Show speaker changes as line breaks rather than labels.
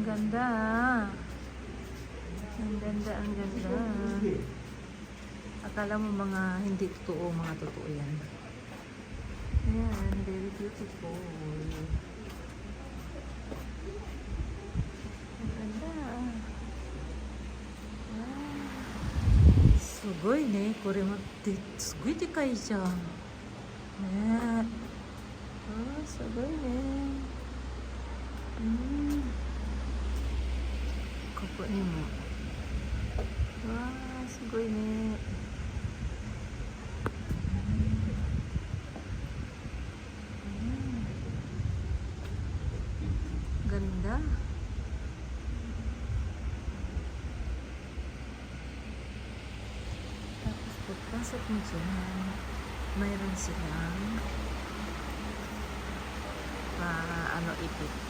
ganda. Ang ganda, ang ganda. Akala mo mga hindi totoo, mga totoo yan. Ayan, very beautiful. Ang ganda. Sugoi ne, kore mo, sugoi dekai jan. Ne. Sugoi ne. Koko ni mo. Sugoi ne. Ganda. Tapos pagpasok mo dyan, mayroon silang ipit.